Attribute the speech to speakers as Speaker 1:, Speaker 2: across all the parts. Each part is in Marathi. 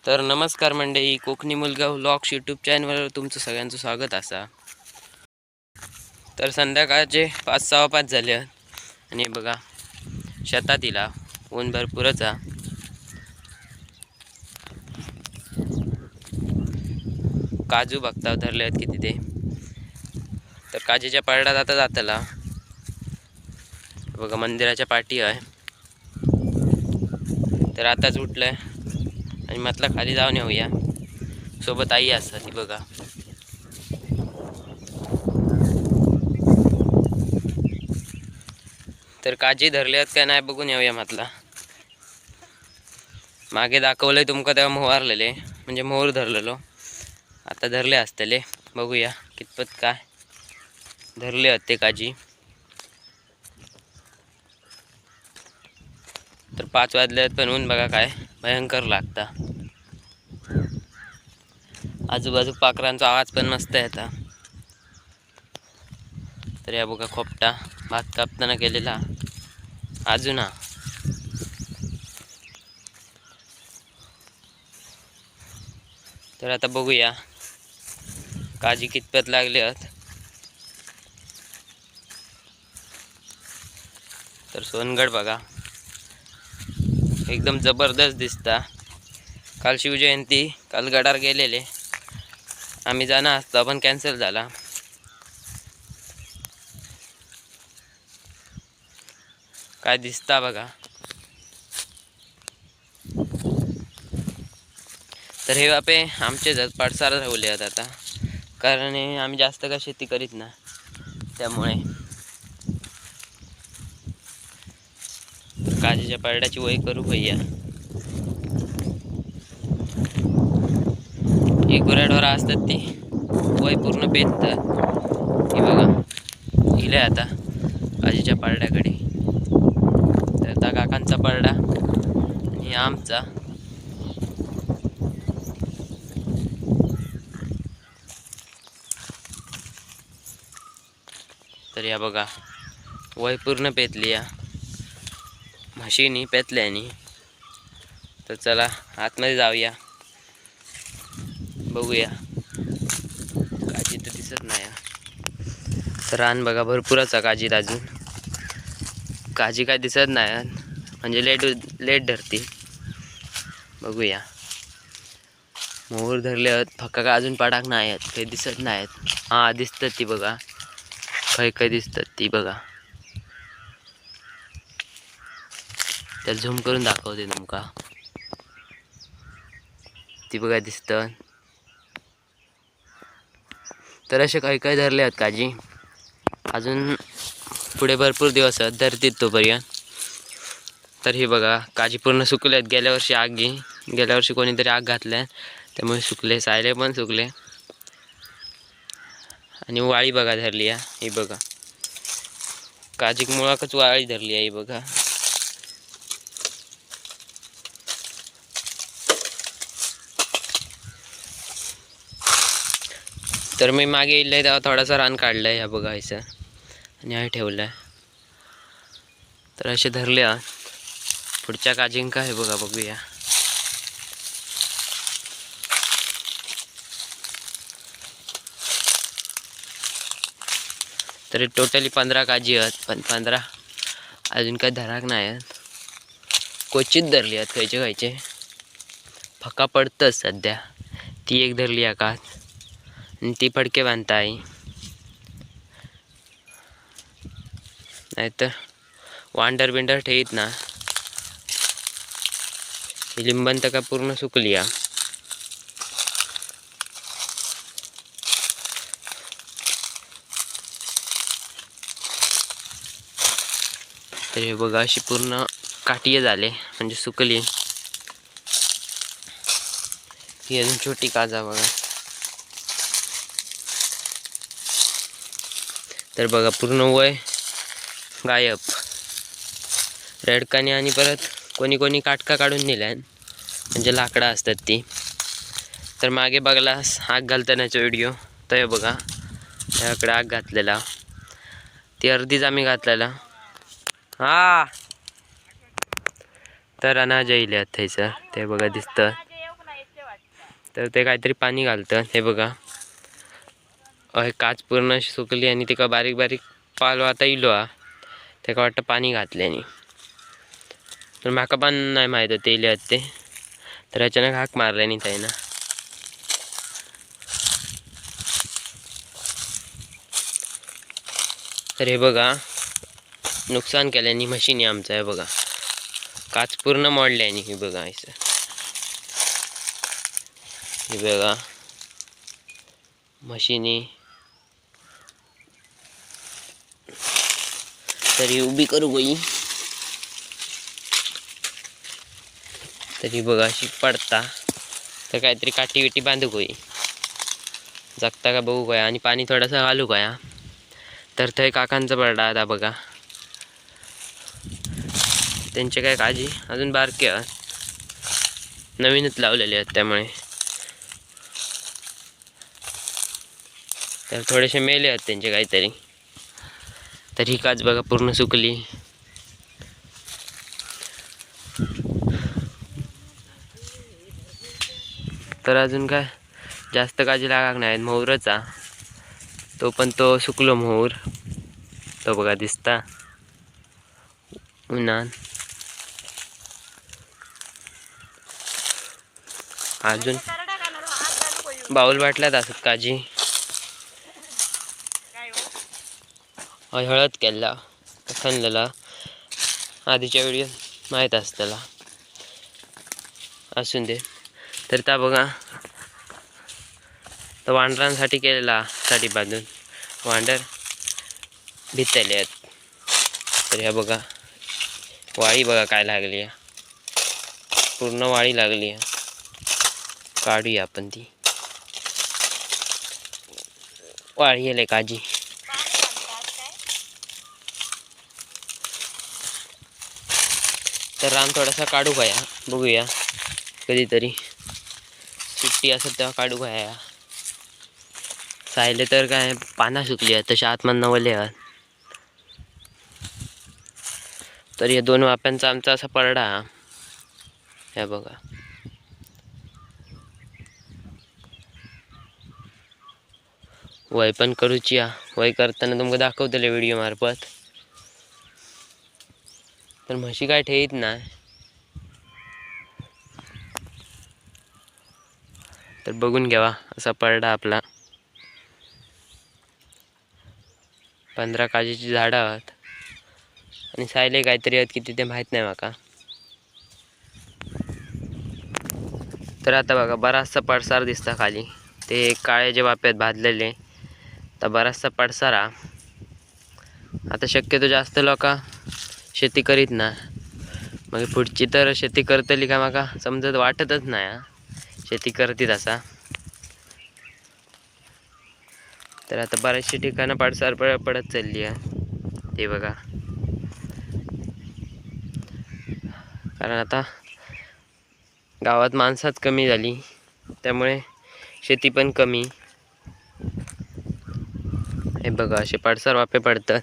Speaker 1: तर नमस्कार मंडळी, कोकणी मुलगा व्लॉग्स यूट्यूब चॅनलवर तुमचं सगळ्यांचं स्वागत असा. तर संध्याकाळचे 5:15 झाले आणि बघा शेतात इला ऊन भरपूरच हा. काजू बघता धरले आहेत किती ते. तर काजीच्या पारड्यात आता जातला बघा मंदिराच्या पाठी आहे. तर आताच उठलंय आणि म्हटलं खाली जाऊन येऊया. सोबत आई असतात ती बघा. तर काजी धरले आहेत का नाही बघून येऊया म्हटलं. मागे दाखवलंय तुमका तेव्हा मोहारलेले म्हणजे मोहर धरलेलो. आता धरले असतले बघूया कितपत काय धरले आहेत ते काजी. तर 5 वाजले पण ऊन बघा काय भयंकर लागता. आजूबाजू पाखरांचा आवाज पण मस्त येता. तर या बघा खोपटा भात कापताना केलेला अजून हा. तर आता बघूया काजी कितपत लागले आहेत. तर सोनगड बघा एकदम जबरदस्त दिसता. काल शिवजयंती, काल गडार गेलेले आम्ही जाणार असतो पण कॅन्सल झाला. काय दिसता बघा. तर हे बापे आमचे पाडसार राहले आहेत आता, कारण आम्ही जास्त काय शेती करीत ना त्यामुळे. काजीच्या पारड्याची वय करू भैया. एक गुराढोरा असतात ती वय पूर्ण पेतात. हे बघा इले आता काजीच्या पारड्याकडे. तर त्या काकांचा पारडा आणि आमचा. तर या बघा वय पूर्ण पेतली या म्हशीनी पेतल्यानी. तर चला आतमध्ये जाऊया बघूया. काजी तर दिसत नाही. तर रान बघा भरपूरच आहे काजीत अजून. काजी काय दिसत नाही म्हणजे लेट धरती. बघूया मोहर धरले आहेत फक्का का अजून पाडाक नाही आहेत काही दिसत नाहीत. हा दिसतात ती बघा काही दिसतात ती बघा. त्या झूम करून दाखवते तुमका. ती बघा दिसतं. तर असे काही धरले आहेत काजी अजून पुढे भरपूर दिवस आहेत धरतीत तोपर्यंत. तर हे बघा काजी पूर्ण सुकले आहेत. गेल्या वर्षी कोणीतरी आग घातल्या त्यामुळे सुकले. सायले पण सुकले आणि वाळी बघा धरली आहे. ही बघा काजीक मुळाकच वाळी धरली आहे. ही बघा तर मी मागे येईल तेव्हा थोडासा रान काढलाय ह्या बघा असं आणि हे ठेवलंय. तर असे धरले पुढच्या काजींक काय बघा बघूया. तरी टोटली 15 काजी आहेत पण 15 अजून काही धराक नाही आहेत. क्वचित धरली आहेत खायचे फका पडतंच सध्या. ती एक धरली आकात आणि ती फडके बांधताय. नाहीतर वांडर बिंडर ठेवीत ना. ही लिंबन तर का पूर्ण सुकली या. तर हे बघा अशी पूर्ण काठी झाले म्हणजे सुकली. ही अजून छोटी काजा बघा. तर बघा पूर्ण वय गायब रेडकाने. आणि परत कोणी काटका काढून नेल्या म्हणजे लाकडं असतात ती. तर मागे बघलास आग घालतानाचा व्हिडिओ तर बघा याकडे आग घातलेला ती अर्धीच आम्ही घातलेला. हा तर अनाज येईल थैसर ते बघा दिसतं. तर ते काहीतरी पाणी घालतं. हे बघा हे काच पूर्ण अशी सुकली आणि तिका बारीक बारीक पालो आता इलो हा तेका वाटतं पाणी घातल्याने. तर माका पण नाही माहीत ते इले ते, तर अचानक हाक मारल्याने त्यानं. तर हे बघा नुकसान केल्याने म्हशीने आमचं. हे बघा काच पूर्ण मोडल्याने. हे बघा असं, हे बघा म्हशीने. तरी उभी करू गई तरी बघा अशी पडता. तर काहीतरी काठी विटी बांधू गई, जगता का बघू काय. आणि पाणी थोडंसं घालू काय. तर थंय काकांचं पडला आता बघा. त्यांचे काय काळजी अजून बारके आहेत, नवीनच लावलेले आहेत त्यामुळे. तर थोडेसे मेले आहेत त्यांचे काहीतरी. तर ही काच बघा पूर्ण सुकली. तर अजून काय जास्त काळजी लागाक नाही. मोहरचा तो पण तो सुकलो मोहर, तो बघा दिसता उन्हान. अजून बाऊल वाटल्यात असत काजी. हळद केला खणलेला आधीच्या व्हिडिओ माहीत असतेला. असून दे. तर त्या बघा तर वांढरांसाठी केलेला साठी बांधून वांढर भिजलेले आहेत. तर ह्या बघा वाळी बघा काय लागली आहे, पूर्ण वाळी लागली आहे. काढूया आपण ती वाळी येले काजी. तर रान थोडासा काढू काय बघूया, कधीतरी सुट्टी असत तेव्हा काढू काय. सायले तर काय पाना सुकली आहेत तशा आतमधनं नवले आहेत. तर या दोन वाप्यांचा आमचा असा परडा. हे बघा वय पण करूची वय करताना तुमका दाखवतले व्हिडिओ मार्फत. तर म्हशी काय ठेवीत नाही. तर बघून घ्यावा असा परडा आपला. 15 काजीची झाडं आहेत आणि सायले काहीतरी आहेत किती ते माहीत नाही माका. तर आता बघा बराचसा पडसार दिसता खाली. ते काळे जे वाप्यात भाजलेले तर बराचसा पडसार हा. आता शक्यतो जास्त लोक शेती करीत ना, मग पुढची तर शेती करतली का माका समजत वाटतच नाही शेती करतीत असा. तर आता बऱ्याचशा ठिकाणं पडसार पडत चालली आहे. ते बघा कारण आता गावात माणसाच कमी झाली त्यामुळे शेती पण कमी. हे बघा असे पडसार वाफे पडतात.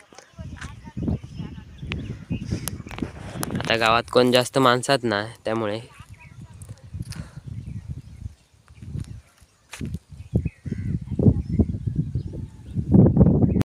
Speaker 1: आता गावात कोण जास्त माणसात नाही त्यामुळे